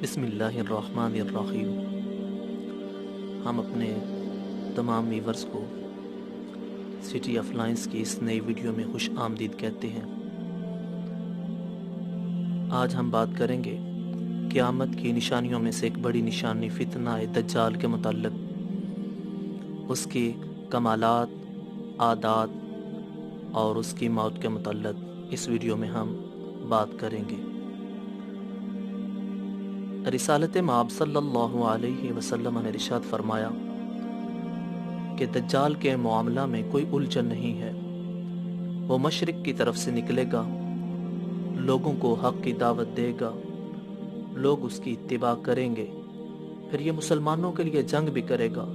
بسم اللہ الرحمن الرحیم۔ ہم اپنے تمام ویورز کو سٹی آف لائنز کی اس نئی ویڈیو میں خوش آمدید کہتے ہیں۔ آج ہم بات کریں گے قیامت کی نشانیوں میں سے ایک بڑی نشانی فتنہ دجال کے متعلق، اس کی کمالات، عادات اور اس کی موت کے متعلق اس ویڈیو میں ہم بات کریں گے۔ رسالت مآب صلی اللہ علیہ وسلم نے ارشاد فرمایا کہ دجال کے معاملہ میں کوئی الجھن نہیں ہے۔ وہ مشرق کی طرف سے نکلے گا، لوگوں کو حق کی دعوت دے گا، لوگ اس کی اتباع کریں گے، پھر یہ مسلمانوں کے لیے جنگ بھی کرے گا،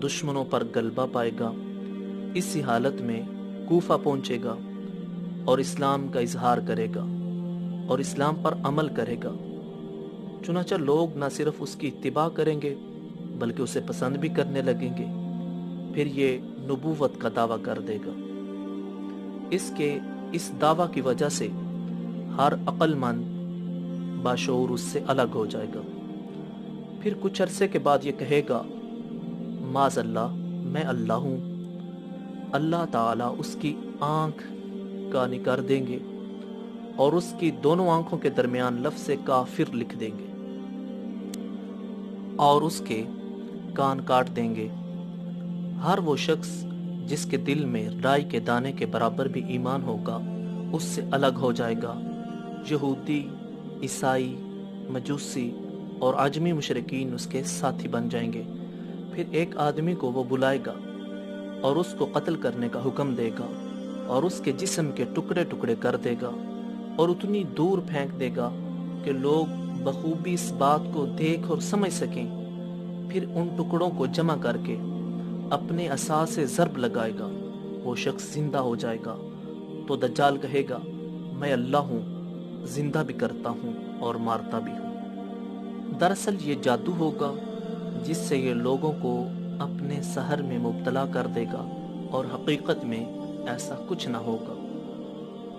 دشمنوں پر غلبہ پائے گا۔ اسی حالت میں کوفہ پہنچے گا اور اسلام کا اظہار کرے گا اور اسلام پر عمل کرے گا۔ چنانچہ لوگ نہ صرف اس کی اتباع کریں گے بلکہ اسے پسند بھی کرنے لگیں گے۔ پھر یہ نبوت کا دعویٰ کر دے گا۔ اس دعویٰ کی وجہ سے ہر عقل مند باشعور اس سے الگ ہو جائے گا۔ پھر کچھ عرصے کے بعد یہ کہے گا، معاذ اللہ، میں اللہ ہوں۔ اللہ تعالیٰ اس کی آنکھ کانی کر دیں گے اور اس کی دونوں آنکھوں کے درمیان لفظ کافر لکھ دیں گے اور اس کے کان کاٹ دیں گے۔ ہر وہ شخص جس کے دل میں رائی کے دانے کے برابر بھی ایمان ہوگا اس سے الگ ہو جائے گا۔ یہودی، عیسائی، مجوسی اور عجمی مشرکین اس کے ساتھی بن جائیں گے۔ پھر ایک آدمی کو وہ بلائے گا اور اس کو قتل کرنے کا حکم دے گا اور اس کے جسم کے ٹکڑے ٹکڑے کر دے گا اور اتنی دور پھینک دے گا کہ لوگ بخوبی اس بات کو دیکھ اور سمجھ سکیں۔ پھر ان ٹکڑوں کو جمع کر کے اپنے عصا سے ضرب لگائے گا، وہ شخص زندہ ہو جائے گا۔ تو دجال کہے گا، میں اللہ ہوں، زندہ بھی کرتا ہوں اور مارتا بھی ہوں۔ دراصل یہ جادو ہوگا جس سے یہ لوگوں کو اپنے سحر میں مبتلا کر دے گا اور حقیقت میں ایسا کچھ نہ ہوگا۔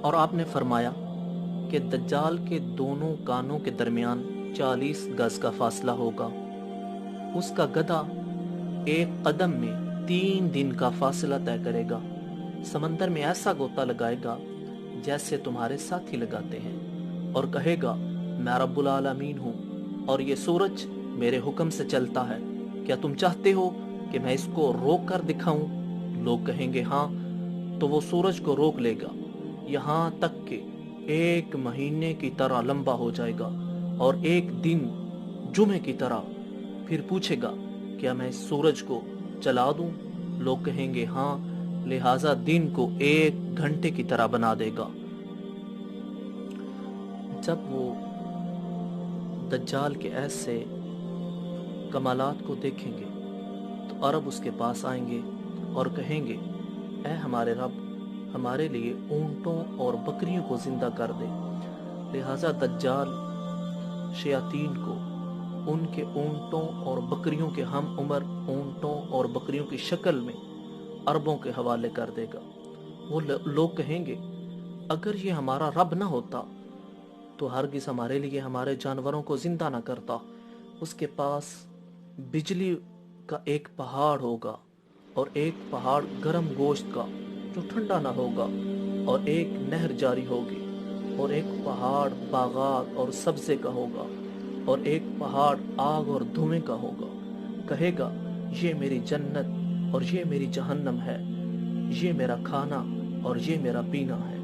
اور آپ نے فرمایا کہ دجال کے دونوں کانوں کے درمیان 40 گز کا فاصلہ ہوگا۔ اس کا گدھا ایک قدم میں 3 دن کا فاصلہ طے کرے گا۔ سمندر میں ایسا غوطہ لگائے گا جیسے تمہارے ساتھی لگاتے ہیں اور کہے گا، میں رب العالمین ہوں اور یہ سورج میرے حکم سے چلتا ہے، کیا تم چاہتے ہو کہ میں اس کو روک کر دکھاؤں؟ لوگ کہیں گے ہاں، تو وہ سورج کو روک لے گا یہاں تک کہ 1 مہینے کی طرح لمبا ہو جائے گا اور ایک دن جمعے کی طرح۔ پھر پوچھے گا، کیا میں اس سورج کو چلا دوں؟ لوگ کہیں گے ہاں، لہٰذا دن کو 1 گھنٹے کی طرح بنا دے گا۔ جب وہ دجال کے ایسے کمالات کو دیکھیں گے تو عرب اس کے پاس آئیں گے اور کہیں گے، اے ہمارے رب، ہمارے لیے اونٹوں اور بکریوں کو زندہ کر دے۔ لہٰذا دجال شیاطین کو ان کے اونٹوں اور بکریوں کے ہم عمر اونٹوں اور بکریوں کی شکل میں عربوں کے حوالے کر دے گا۔ وہ لوگ کہیں گے، اگر یہ ہمارا رب نہ ہوتا تو ہرگز ہمارے لیے ہمارے جانوروں کو زندہ نہ کرتا۔ اس کے پاس بجلی کا ایک پہاڑ ہوگا اور ایک پہاڑ گرم گوشت کا جو ٹھنڈا نہ ہوگا، اور ایک نہر جاری ہوگی، اور ایک پہاڑ باغات اور سبزے کا ہوگا، اور ایک پہاڑ آگ اور دھوئیں کا ہوگا۔ کہے گا، یہ میری جنت اور یہ میری جہنم ہے، یہ میرا کھانا اور یہ میرا پینا ہے۔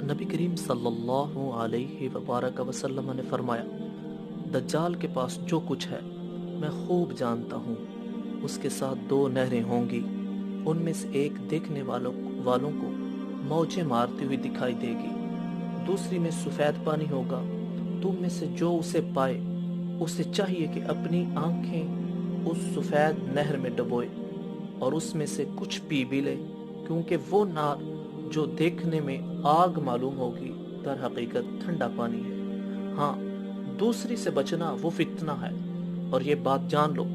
نبی کریم صلی اللہ علیہ وبارک وسلم نے فرمایا، دجال کے پاس جو کچھ ہے میں خوب جانتا ہوں۔ اس کے ساتھ 2 نہریں ہوں گی، ان میں سے ایک دیکھنے والوں کو موجیں مارتی ہوئی دکھائی دے گی، دوسری میں سفید پانی ہوگا۔ تم میں سے جو اسے پائے اسے چاہیے کہ اپنی آنکھیں اس سفید نہر میں ڈبوئے اور اس میں سے کچھ پی بھی لے، کیونکہ وہ نار جو دیکھنے میں آگ معلوم ہوگی در حقیقت ٹھنڈا پانی ہے۔ ہاں، دوسری سے بچنا وہ فتنہ ہے، اور یہ بات جان لو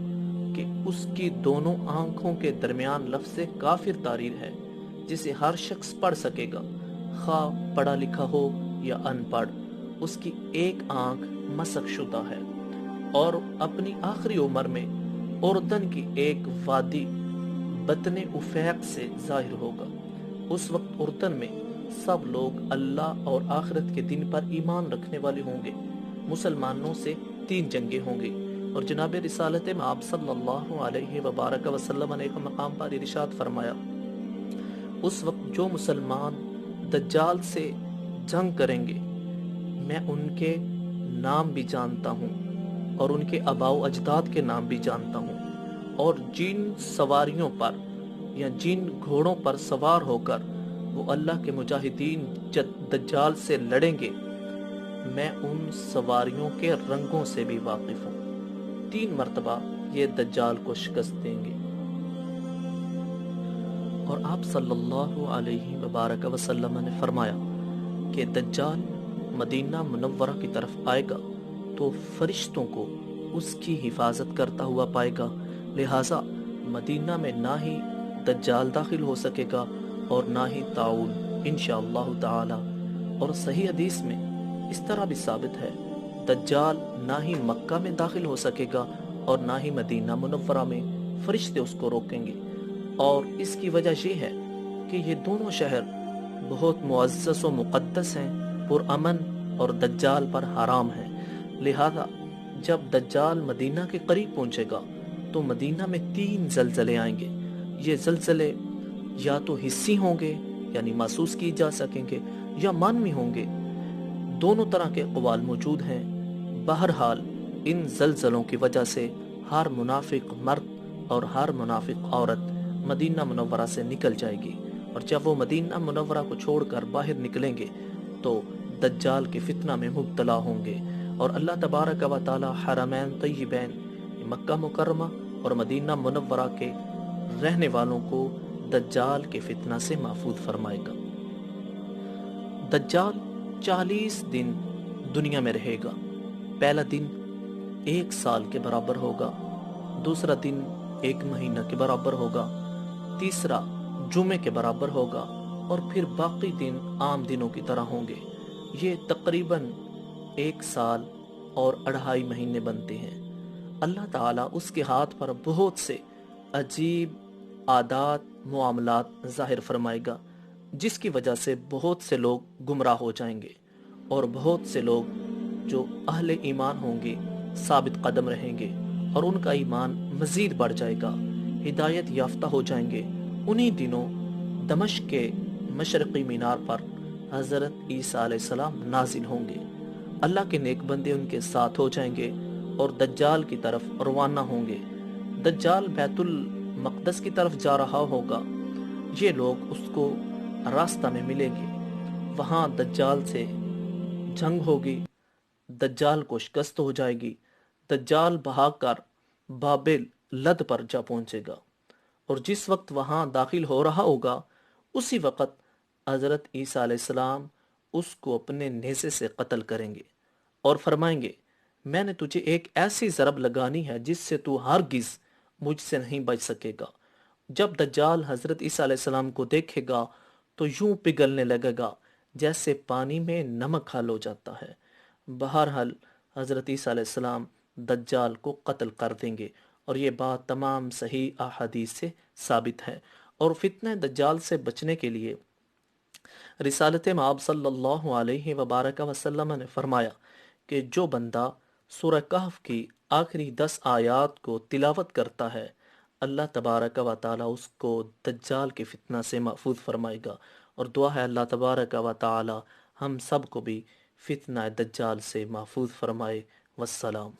کہ اس کی دونوں آنکھوں کے درمیان لفظ کافر تحریر ہے، جسے ہر شخص پڑھ سکے گا، خواہ پڑھا لکھا ہو یا ان پڑھ۔ اس کی ایک آنکھ مسخ شدہ ہے، اور اپنی آخری عمر میں اردن کی ایک وادی بطن افیق سے ظاہر ہوگا۔ اس وقت اردن میں سب لوگ اللہ اور آخرت کے دن پر ایمان رکھنے والے ہوں گے۔ مسلمانوں سے 3 جنگیں ہوں گی، اور جناب رسالت مآب صلی اللہ علیہ وبارک وسلم نے ایک مقام پر ارشاد فرمایا، اس وقت جو مسلمان دجال سے جنگ کریں گے، میں ان کے نام بھی جانتا ہوں اور ان کے آباء و اجداد کے نام بھی جانتا ہوں، اور جن سواریوں پر یا جن گھوڑوں پر سوار ہو کر وہ اللہ کے مجاہدین دجال سے لڑیں گے، میں ان سواریوں کے رنگوں سے بھی واقف ہوں۔ 3 مرتبہ یہ دجال کو شکست دیں گے۔ اور آپ صلی اللہ علیہ وبارک وسلم نے فرمایا کہ دجال مدینہ منورہ کی طرف آئے گا تو فرشتوں کو اس کی حفاظت کرتا ہوا پائے گا، لہٰذا مدینہ میں نہ ہی دجال داخل ہو سکے گا اور نہ ہی طاعون انشاءاللہ تعالی۔ اور صحیح حدیث میں اس طرح بھی ثابت ہے، دجال نہ ہی مکہ میں داخل ہو سکے گا اور نہ ہی مدینہ منورہ میں، فرشتے اس کو روکیں گے۔ اور اس کی وجہ یہ ہے کہ یہ دونوں شہر بہت معزز و مقدس ہیں، پرامن اور دجال پر حرام ہیں، لہذا جب دجال مدینہ کے قریب پہنچے گا تو مدینہ میں 3 زلزلے آئیں گے۔ یہ زلزلے یا تو حسی ہوں گے یعنی محسوس کی جا سکیں گے، یا مانوی ہوں گے، دونوں طرح کے اقوال موجود ہیں۔ بہرحال ان زلزلوں کی وجہ سے ہر منافق مرد اور ہر منافق عورت مدینہ منورہ سے نکل جائے گی، اور جب وہ مدینہ منورہ کو چھوڑ کر باہر نکلیں گے تو دجال کے فتنہ میں مبتلا ہوں گے، اور اللہ تبارک و تعالی حرمین طیبین مکہ مکرمہ اور مدینہ منورہ کے رہنے والوں کو دجال کے فتنہ سے محفوظ فرمائے گا۔ دجال 40 دن دنیا میں رہے گا۔ پہلا دن 1 سال کے برابر ہوگا، دوسرا دن 1 مہینہ کے برابر ہوگا، تیسرا جمعے کے برابر ہوگا، اور پھر باقی دن عام دنوں کی طرح ہوں گے۔ یہ تقریباً 1 سال اور 2.5 مہینے بنتے ہیں۔ اللہ تعالیٰ اس کے ہاتھ پر بہت سے عجیب عادات معاملات ظاہر فرمائے گا، جس کی وجہ سے بہت سے لوگ گمراہ ہو جائیں گے، اور بہت سے لوگ جو اہل ایمان ہوں گے ثابت قدم رہیں گے، اور ان کا ایمان مزید بڑھ جائے گا، ہدایت یافتہ ہو جائیں گے۔ انہی دنوں دمشق کے مشرقی مینار پر حضرت عیسیٰ علیہ السلام نازل ہوں گے، اللہ کے نیک بندے ان کے ساتھ ہو جائیں گے اور دجال کی طرف روانہ ہوں گے۔ دجال بیت المقدس کی طرف جا رہا ہوگا، یہ لوگ اس کو راستہ میں ملیں گے، وہاں دجال سے جنگ ہوگی، دجال کو شکست ہو جائے گی، دجال بھاگ کر بابل لد پر جا پہنچے گا، اور جس وقت وہاں داخل ہو رہا ہوگا اسی وقت حضرت عیسیٰ علیہ السلام اس کو اپنے نیزے سے قتل کریں گے اور فرمائیں گے، میں نے تجھے ایک ایسی ضرب لگانی ہے جس سے تو ہرگز مجھ سے نہیں بچ سکے گا۔ جب دجال حضرت عیسیٰ علیہ السلام کو دیکھے گا تو یوں پگھلنے لگے گا جیسے پانی میں نمک حل ہو جاتا ہے۔ بہرحال حضرت عیسیٰ علیہ السلام دجال کو قتل کر دیں گے، اور یہ بات تمام صحیح احادیث سے ثابت ہے۔ اور فتنہ دجال سے بچنے کے لیے رسالت مآب صلی اللہ علیہ وبارک وسلم نے فرمایا کہ جو بندہ سورہ کہف کی آخری 10 آیات کو تلاوت کرتا ہے، اللہ تبارک و تعالی اس کو دجال کے فتنہ سے محفوظ فرمائے گا۔ اور دعا ہے اللہ تبارک و تعالی ہم سب کو بھی فتنہ دجال سے محفوظ فرمائے۔ والسلام۔